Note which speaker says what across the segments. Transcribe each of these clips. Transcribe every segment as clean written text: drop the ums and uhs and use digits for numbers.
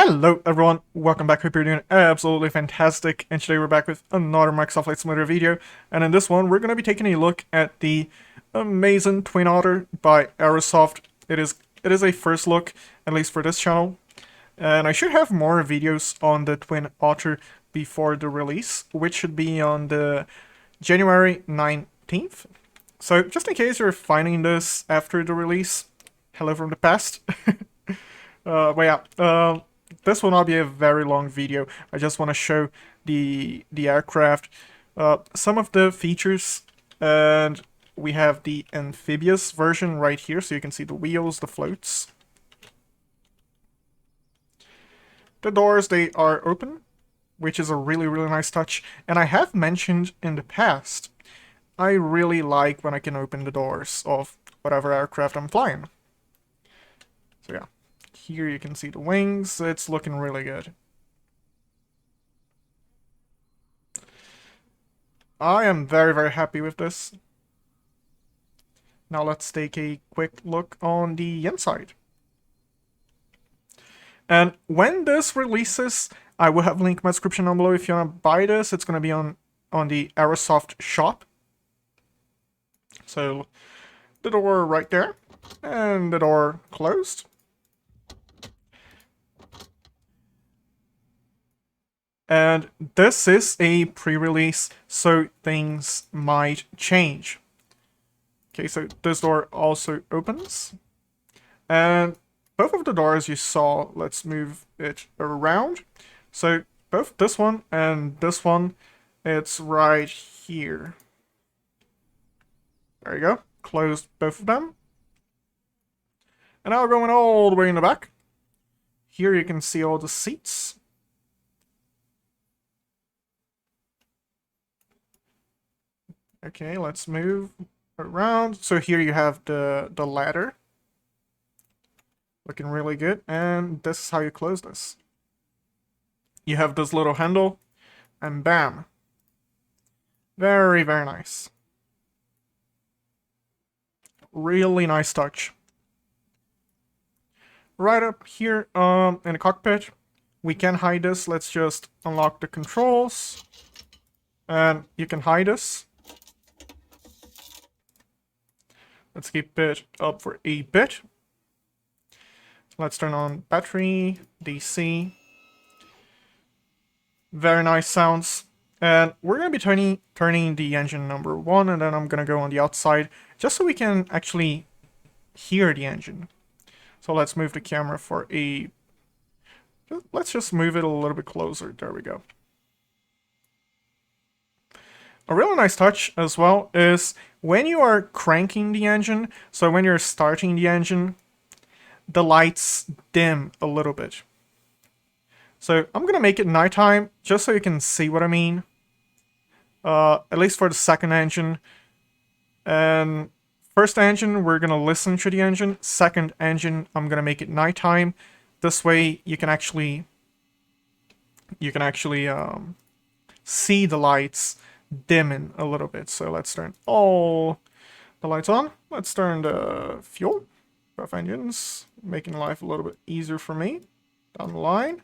Speaker 1: Hello everyone, welcome back. Hope you're doing absolutely fantastic. And today we're back with another Microsoft Flight Simulator video. And in this one, we're going to be taking a look at the amazing Twin Otter by Aerosoft. It is a first look, at least for this channel. And I should have more videos on the Twin Otter before the release, which should be on the January 19th. So just in case you're finding this after the release, hello from the past. This will not be a very long video. I just want to show the aircraft, some of the features, and we have the Amphibious version right here, so you can see the wheels, the floats. The doors, they are open, which is a really nice touch. And I have mentioned in the past, I really like when I can open the doors of whatever aircraft I'm flying. So yeah. Here you can see the wings. It's looking really good. I am very happy with this. Now let's take a quick look on the inside. And when this releases, I will have a link in my description down below if you want to buy this. It's going to be on the Aerosoft shop. So the door right there, and the door closed. And this is a pre-release, so things might change. Okay, so this door also opens. And both of the doors you saw, let's move it around. So both this one and this one, it's right here. There you go. Closed both of them. And now going all the way in the back. Here you can see all the seats. Okay, let's move around. So here you have the ladder. Looking really good. And this is how you close this. You have this little handle, and bam. Very nice. Really nice touch. Right up here in the cockpit, we can hide this. Let's just unlock the controls. And you can hide this. Let's keep it up for a bit. Let's turn on battery, DC. Very nice sounds. And we're going to be turning the engine number 1, and then I'm going to go on the outside, just so we can actually hear the engine. So let's move the camera for a... Let's just move it a little bit closer. There we go. A really nice touch as well is when you are cranking the engine, so when you're starting the engine, the lights dim a little bit. So I'm going to make it nighttime just so you can see what I mean. At least for the second engine. And first engine, we're going to listen to the engine. Second engine, I'm going to make it nighttime. This way you can actually see the lights dimming a little bit. So let's turn all the lights on. Let's turn the fuel. Both engines, making life a little bit easier for me. Down the line.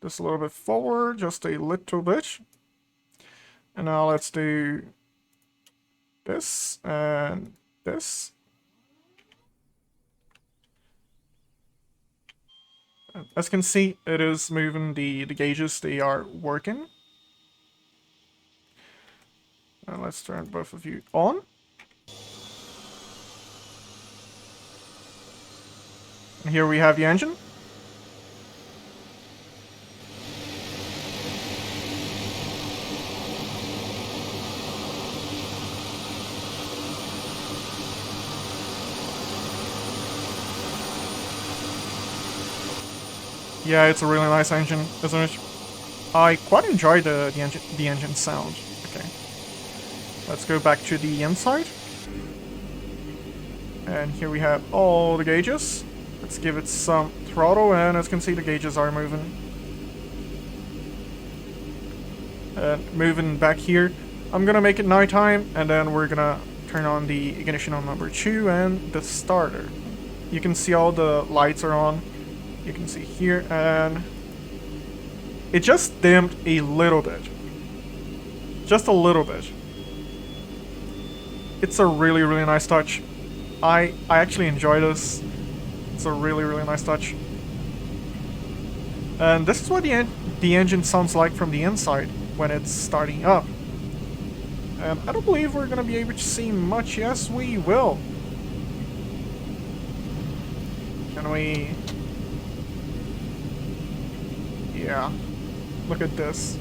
Speaker 1: Just a little bit forward, just a little bit. And now let's do this and this. As you can see, it is moving the gauges, they are working. And let's turn both of you on. And here we have the engine. Yeah, it's a really nice engine, isn't it? I quite enjoy the engine sound. Okay. Let's go back to the inside. And here we have all the gauges. Let's give it some throttle, and as you can see, the gauges are moving. And moving back here, I'm gonna make it nighttime, and then we're gonna turn on the ignition on number 2 and the starter. You can see all the lights are on. You can see here, and it just dimmed a little bit. Just a little bit. It's a really, really nice touch. I actually enjoy this. It's a really, really nice touch. And this is what the engine sounds like from the inside when it's starting up. And I don't believe we're gonna be able to see much. Yes, we will. Can we... Yeah. Look at this.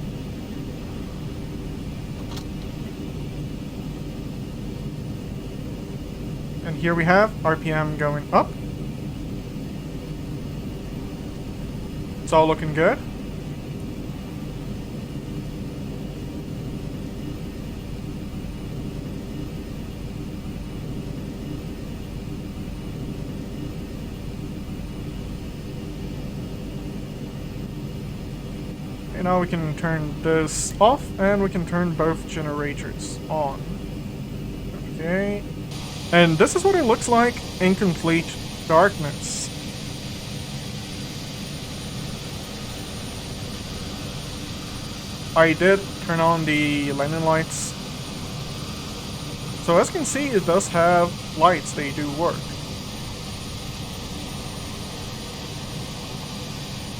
Speaker 1: And here we have RPM going up. It's all looking good. And now we can turn this off, and we can turn both generators on. Okay. And this is what it looks like in complete darkness. I did turn on the landing lights. So as you can see, it does have lights, they do work.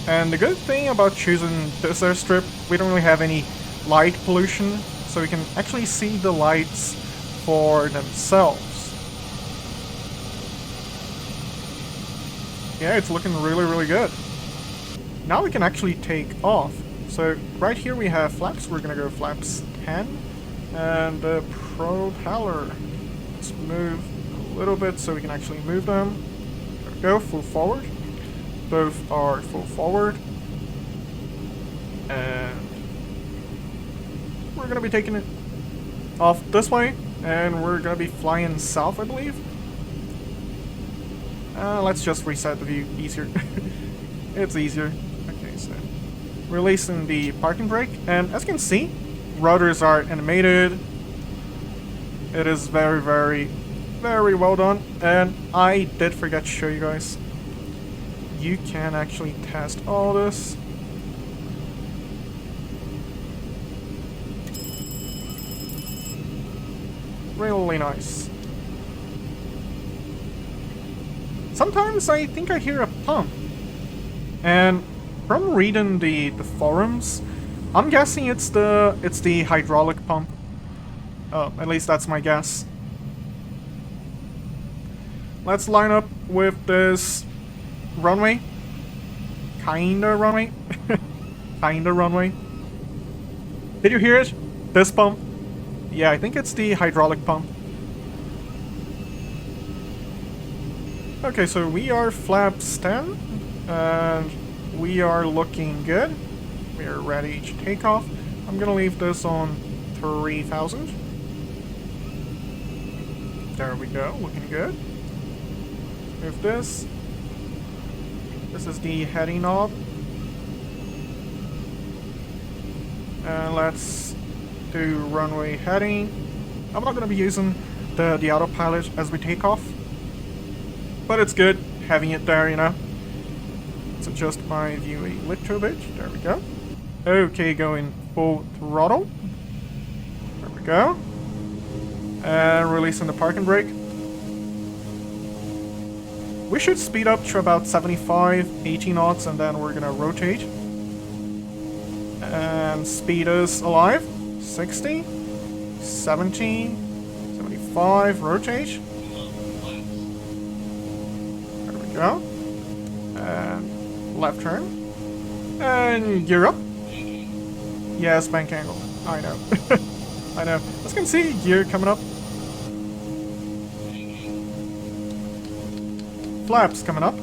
Speaker 1: And the good thing about choosing this airstrip, we don't really have any light pollution, so we can actually see the lights for themselves. Yeah, it's looking really, really good. Now we can actually take off. So right here we have flaps. We're gonna go flaps 10 and the propeller. Let's move a little bit so we can actually move them. There we go, full forward. Both are full forward. And we're gonna be taking it off this way, and we're gonna be flying south, I believe. Let's just reset the view. Easier. It's easier. Okay, so releasing the parking brake, and as you can see, rotors are animated. It is very, very, very well done. And I did forget to show you guys. You can actually test all this. Really nice. Sometimes I think I hear a pump. And from reading the forums, I'm guessing it's the hydraulic pump. At least that's my guess. Let's line up with this runway. Kinda runway. Kinda runway. Did you hear it? This pump? Yeah, I think it's the hydraulic pump. Okay, so we are flaps 10, and we are looking good. We are ready to take off. I'm gonna leave this on 3000. There we go, looking good. Move this. This is the heading knob. And let's do runway heading. I'm not gonna be using the autopilot as we take off, but it's good having it there, you know. Let's adjust my view a little bit. There we go. Okay, going full throttle. There we go. And releasing the parking brake. We should speed up to about 75, 80 knots, and then we're gonna rotate. And speed is alive. 60, 70, 75, rotate. There we go. And left turn. And gear up. Yes, bank angle. I know. I know. As you can see, gear coming up. Flaps coming up.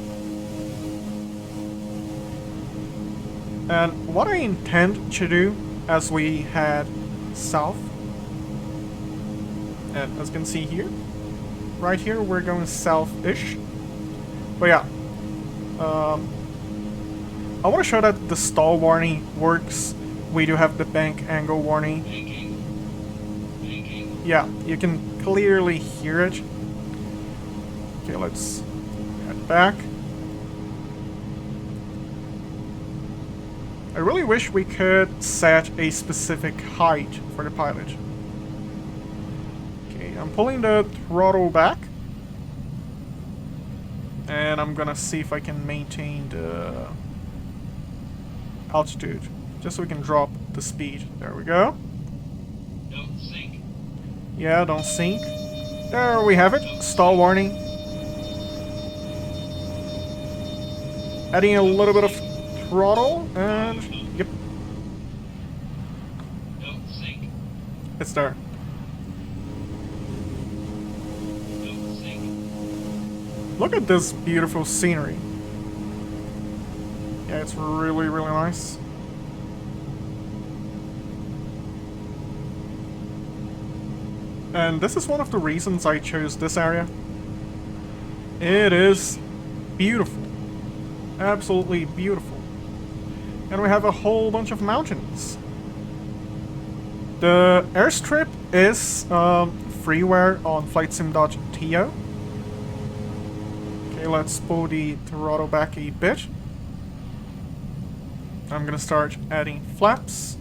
Speaker 1: And what I intend to do as we head south, and as you can see here, right here we're going south-ish. But yeah, I want to show that the stall warning works. We do have the bank angle warning. Yeah, you can clearly hear it. Okay, let's head back. I really wish we could set a specific height for the pilot. Okay, I'm pulling the throttle back. And I'm gonna see if I can maintain the altitude, just so we can drop the speed. There we go.
Speaker 2: Don't sink.
Speaker 1: Yeah, don't sink. There we have it. Stall warning. Adding a little bit of throttle, and yep,
Speaker 2: Don't sink.
Speaker 1: it's there.
Speaker 2: Don't sink.
Speaker 1: Look at this beautiful scenery. Yeah, it's really, really nice. And this is one of the reasons I chose this area. It is beautiful. Absolutely beautiful. And we have a whole bunch of mountains. The airstrip is freeware on flightsim.to. Okay, let's pull the throttle back a bit. I'm gonna start adding flaps.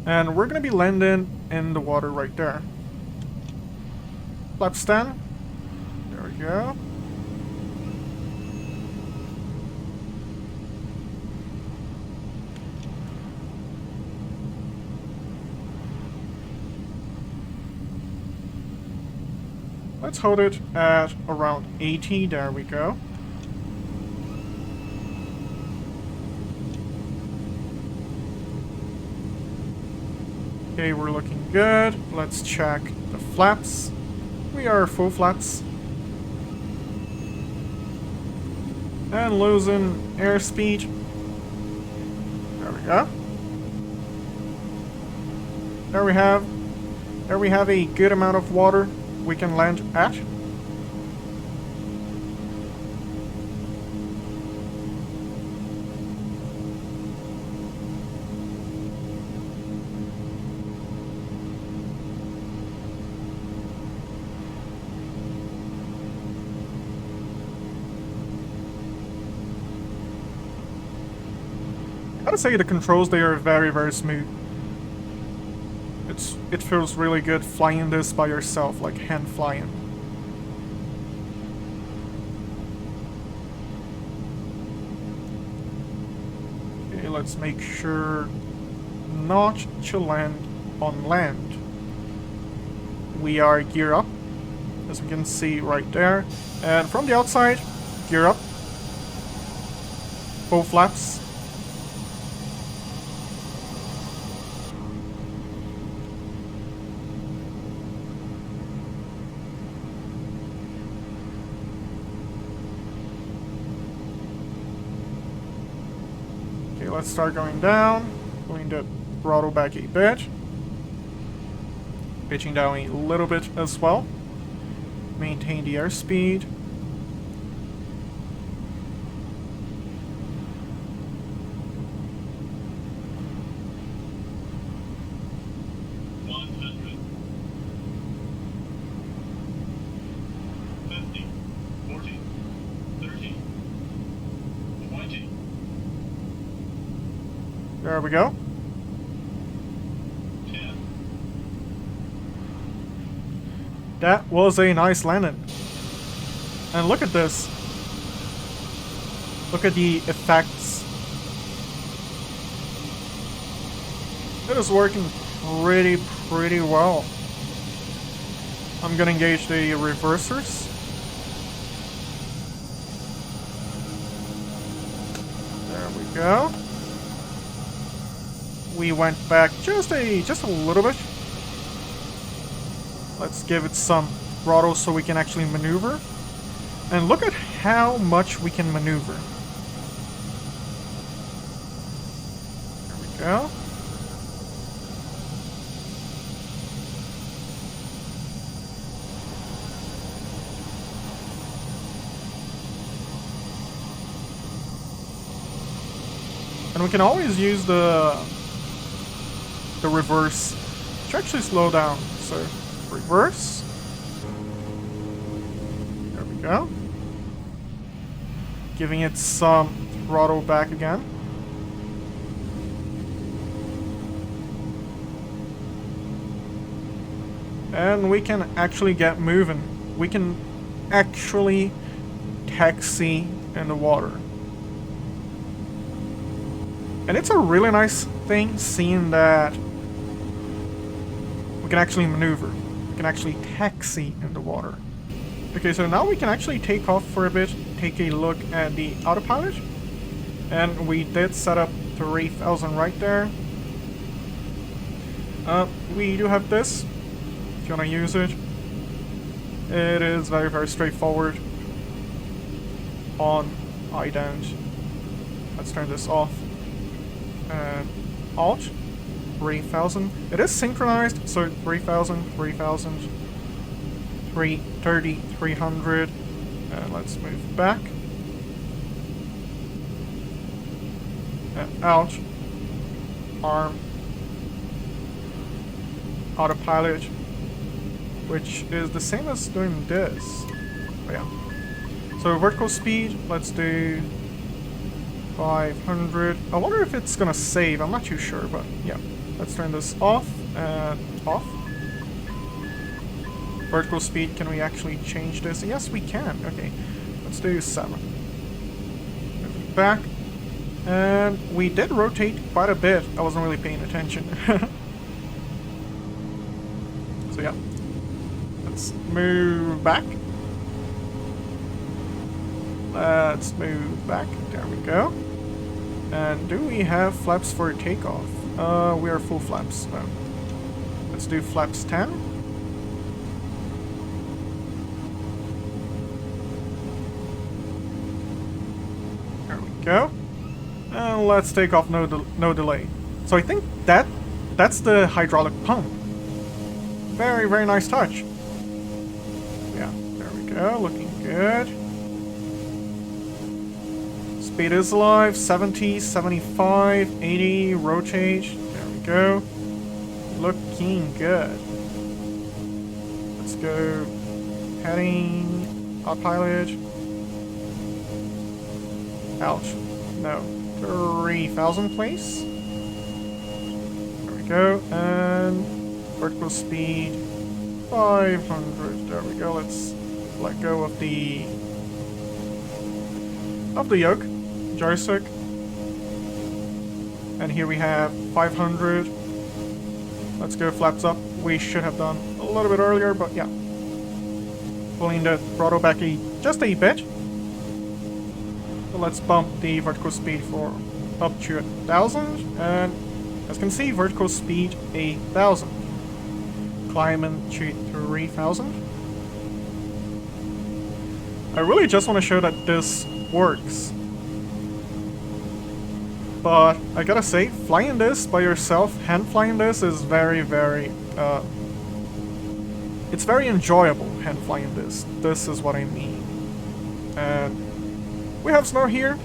Speaker 1: And we're gonna be landing in the water right there. Flaps 10. There we go. Let's hold it at around 80. There we go. Okay, we're looking good. Let's check the flaps. We are full flaps. And losing airspeed. There we go. There we have. There we have a good amount of water we can land at. I gotta say the controls, they are very, very smooth. It feels really good flying this by yourself, like hand flying. Okay, let's make sure not to land on land. We are gear up, as we can see right there. And from the outside, gear up. Full flaps. Let's start going down, pulling the throttle back a bit, pitching down a little bit as well, maintain the airspeed. There we go.
Speaker 2: 10.
Speaker 1: That was a nice landing. And look at this. Look at the effects. It is working pretty well. I'm gonna engage the reversers. There we go. We went back just a little bit. Let's give it some throttle so we can actually maneuver. And look at how much we can maneuver. There we go. And we can always use the reverse to actually slow down. So reverse. There we go. Giving it some throttle back again. And we can actually get moving. We can actually taxi in the water. And it's a really nice thing seeing that we can actually maneuver. We can actually taxi in the water. Okay, so now we can actually take off for a bit, take a look at the autopilot. And we did set up 3000 right there. We do have this, if you want to use it. It is very, very straightforward on Addons. Let's turn this off. And Alt, 3000. It is synchronized, so 3000, 3000, 330, 300. And let's move back. And out. Arm. Autopilot. Which is the same as doing this. Oh, yeah. So vertical speed, let's do 500. I wonder if it's gonna save, I'm not too sure, but yeah. Let's turn this off and off. Vertical speed, can we actually change this? Yes, we can. Okay, let's do 7. Move back. And we did rotate quite a bit. I wasn't really paying attention. So yeah. Let's move back. Let's move back. There we go. And do we have flaps for takeoff? We are full flaps. Let's do flaps 10. There we go. And let's take off no delay. So I think that's the hydraulic pump. Very, very nice touch. Yeah, there we go. Looking good. Speed is alive. 70, 75, 80. Rotate. There we go. Looking good. Let's go. Heading. Autopilot. Ouch. No. 3000 place. There we go. And vertical speed 500. There we go. Let's let go of the yoke joystick. And here we have 500. Let's go flaps up. We should have done a little bit earlier, but yeah. Pulling the throttle back just a bit. So let's bump the vertical speed for up to 1000, and as you can see, vertical speed 1000. Climbing to 3000. I really just want to show that this works. But I gotta say, flying this by yourself, hand flying this is very, very it's very enjoyable, hand flying this. This is what I mean. And we have snow here,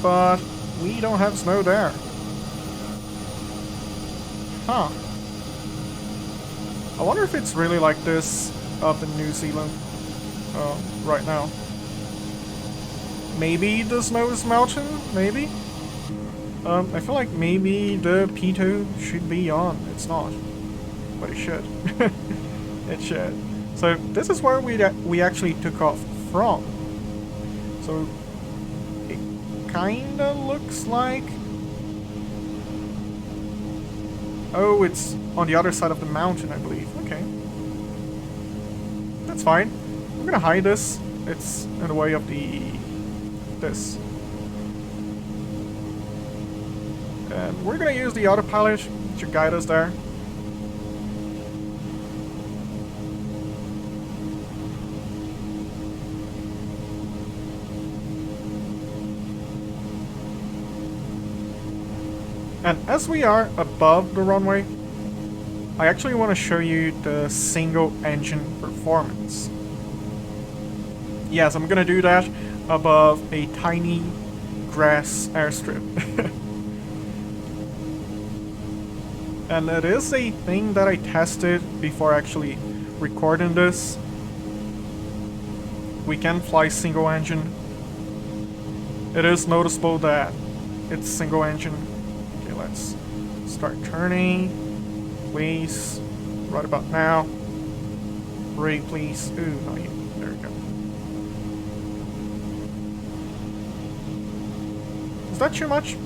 Speaker 1: but we don't have snow there. Huh. I wonder if it's really like this up in New Zealand right now. Maybe the snow is melting, maybe? I feel like maybe the P2 should be on. It's not, but it should. It should. So this is where we actually took off from. So it kinda looks like... Oh, it's on the other side of the mountain, I believe. Okay. That's fine. I'm gonna hide this. It's in the way of this. And we're gonna use the autopilot to guide us there. And as we are above the runway, I actually want to show you the single engine performance. Yes, I'm gonna do that above a tiny grass airstrip. And it is a thing that I tested before actually recording this. We can fly single engine. It is noticeable that it's single engine. Okay, let's start turning. Please, right about now. Brake, please. Ooh, not you. There we go. Is that too much?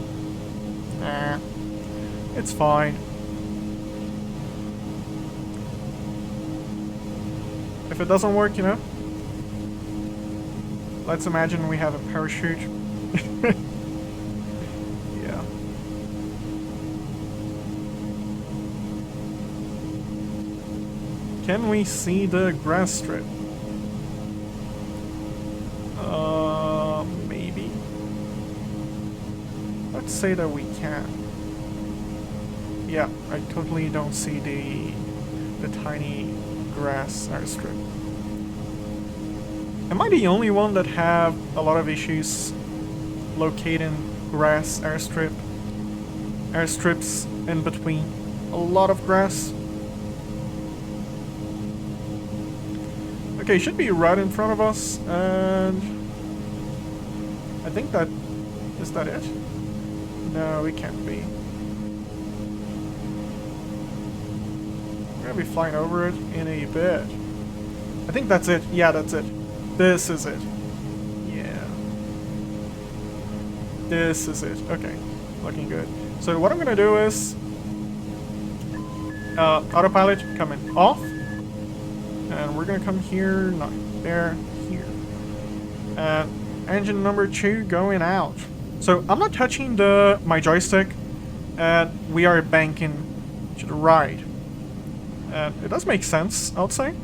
Speaker 1: Nah. It's fine. If it doesn't work, you know, let's imagine we have a parachute. Yeah. Can we see the grass strip? Maybe. Let's say that we can. Yeah, I totally don't see the tiny grass airstrip. Am I the only one that have a lot of issues locating grass airstrips in between a lot of grass? Okay, should be right in front of us, and I think that is that it? No, it can't be. We're gonna be flying over it in a bit. I think that's it. Yeah, that's it. This is it. Yeah. This is it. Okay. Looking good. So what I'm gonna do is autopilot coming off. And we're gonna come here, not there, here. And engine number 2 going out. So I'm not touching my joystick, and we are banking to the right. And it does make sense, I would say.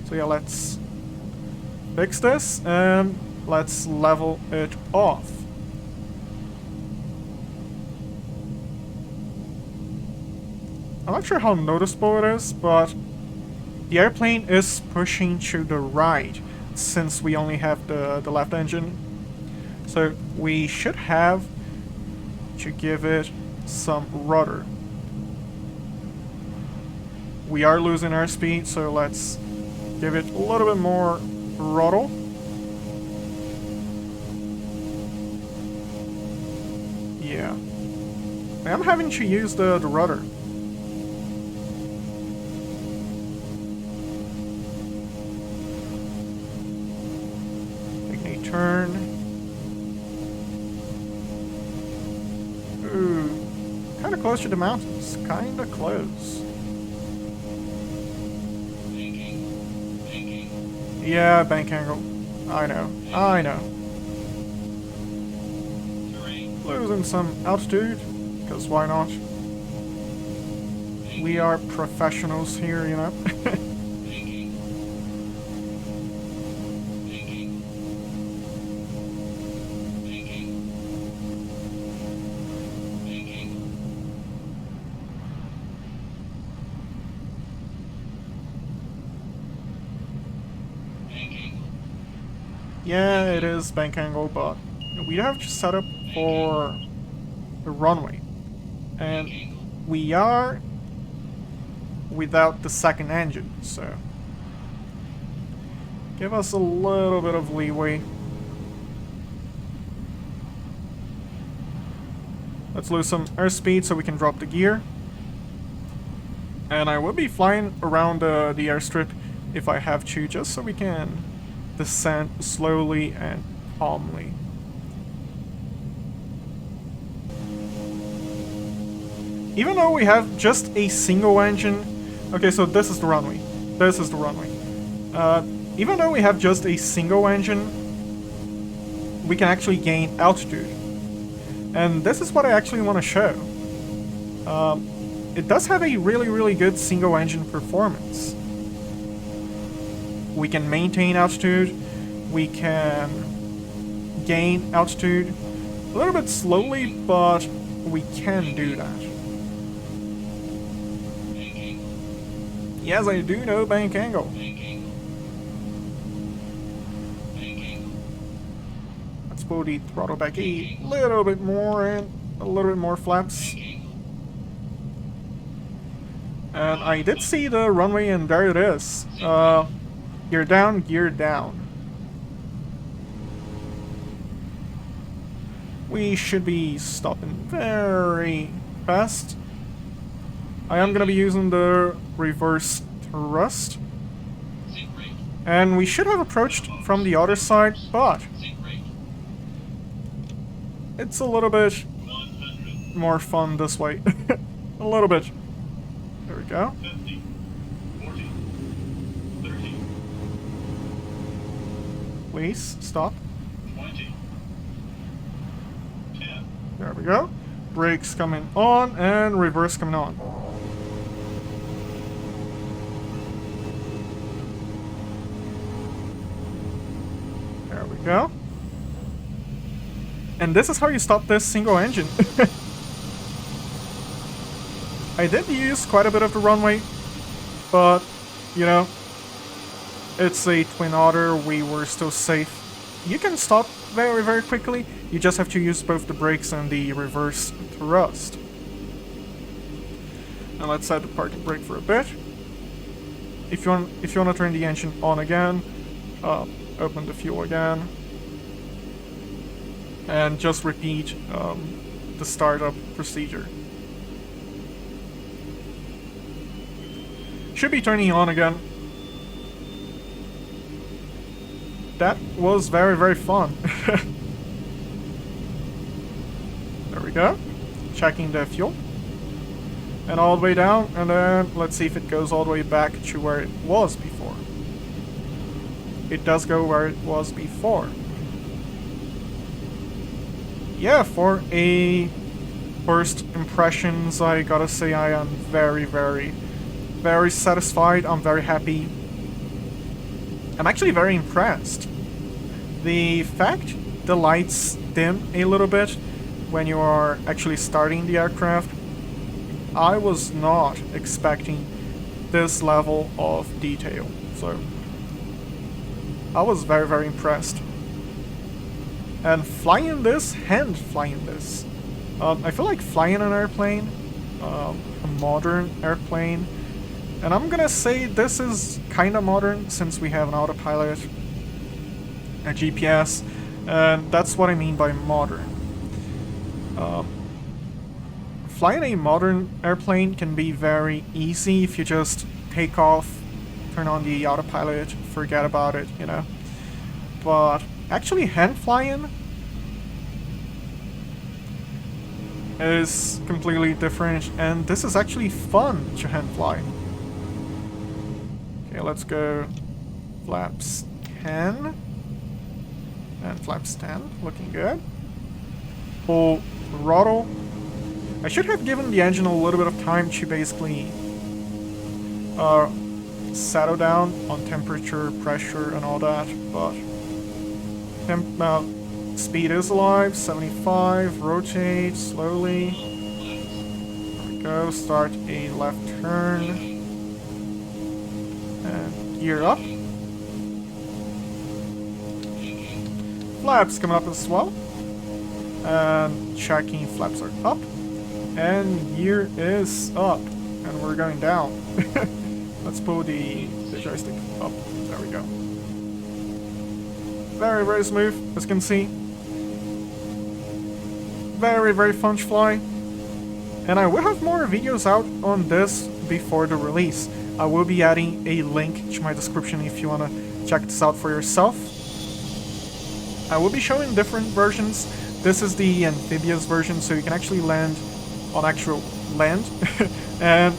Speaker 1: So yeah, let's fix this and let's level it off. I'm not sure how noticeable it is, but the airplane is pushing to the right since we only have the left engine. So we should have to give it some rudder. We are losing our speed, so let's give it a little bit more throttle. Yeah. I am having to use the rudder. Taking a turn. Ooh. Kinda close to the mountains. Kinda close. Yeah, bank angle. I know. I know. Losing some altitude, because why not? We are professionals here, you know? Yeah, it is bank angle, but we have to set up for the runway. And we are without the second engine, so give us a little bit of leeway. Let's lose some airspeed so we can drop the gear. And I will be flying around the airstrip if I have to, just so we can descend slowly and calmly. Even though we have just a single engine... Okay, so this is the runway. This is the runway. Even though we have just a single engine, we can actually gain altitude. And this is what I actually want to show. It does have a really, really good single engine performance. We can maintain altitude, we can gain altitude a little bit slowly, but we can do that. Yes, I do know bank angle. Let's pull the throttle back a little bit more and a little bit more flaps. And I did see the runway, and there it is. Gear down, gear down. We should be stopping very fast. I am gonna be using the reverse thrust. And we should have approached from the other side, but
Speaker 2: Sync rate.
Speaker 1: it's a little bit
Speaker 2: 100.
Speaker 1: more fun this way. A little bit. There we go.
Speaker 2: 50. 40. 30.
Speaker 1: Please, stop.
Speaker 2: 20. 10.
Speaker 1: There we go. Brakes coming on and reverse coming on. There we go. And this is how you stop this single engine. I did use quite a bit of the runway, but, you know, it's a Twin Otter, we were still safe. You can stop very, very quickly, you just have to use both the brakes and the reverse thrust. And let's set the parking brake for a bit. If you want to turn the engine on again, open the fuel again. And just repeat the startup procedure. Should be turning on again. That was very, very fun. There we go. Checking the fuel. And all the way down, and then let's see if it goes all the way back to where it was before. It does go where it was before. Yeah, for a first impressions, I gotta say I am very, very, very satisfied. I'm very happy. I'm actually very impressed. The fact the lights dim a little bit when you are actually starting the aircraft, I was not expecting this level of detail. So I was very, very impressed. And flying this, hand flying this. I feel like flying an airplane, a modern airplane, and I'm gonna say this is kinda modern since we have an autopilot, a GPS, and that's what I mean by modern. Flying a modern airplane can be very easy if you just take off, turn on the autopilot, forget about it, you know. But actually hand flying is completely different, and this is actually fun to hand fly. Okay, let's go flaps 10 and flaps 10, looking good. Full throttle. I should have given the engine a little bit of time to basically settle down on temperature, pressure, and all that, but speed is alive, 75, rotate slowly. There we go, start a left turn. And gear up. Flaps coming up as well. And checking flaps are up. And gear is up. And we're going down. Let's pull the joystick up. There we go. Very, very smooth, as you can see. Very, very fun to fly. And I will have more videos out on this before the release. I will be adding a link to my description if you want to check this out for yourself. I will be showing different versions. This is the Amphibious version, so you can actually land on actual land and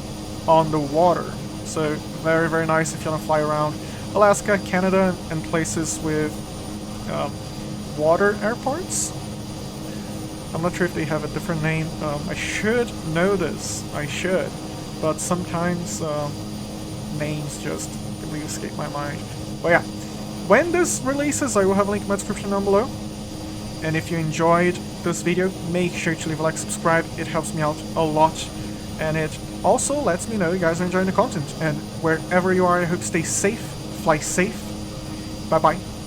Speaker 1: on the water. So very, very nice if you want to fly around Alaska, Canada, and places with water airports. I'm not sure if they have a different name. I should know this. I should. But sometimes names just completely escape my mind. But yeah, when this releases, I will have a link in my description down below. And if you enjoyed this video, make sure to leave a like, subscribe. It helps me out a lot. And it also lets me know you guys are enjoying the content. And wherever you are, I hope you stay safe, fly safe. Bye-bye.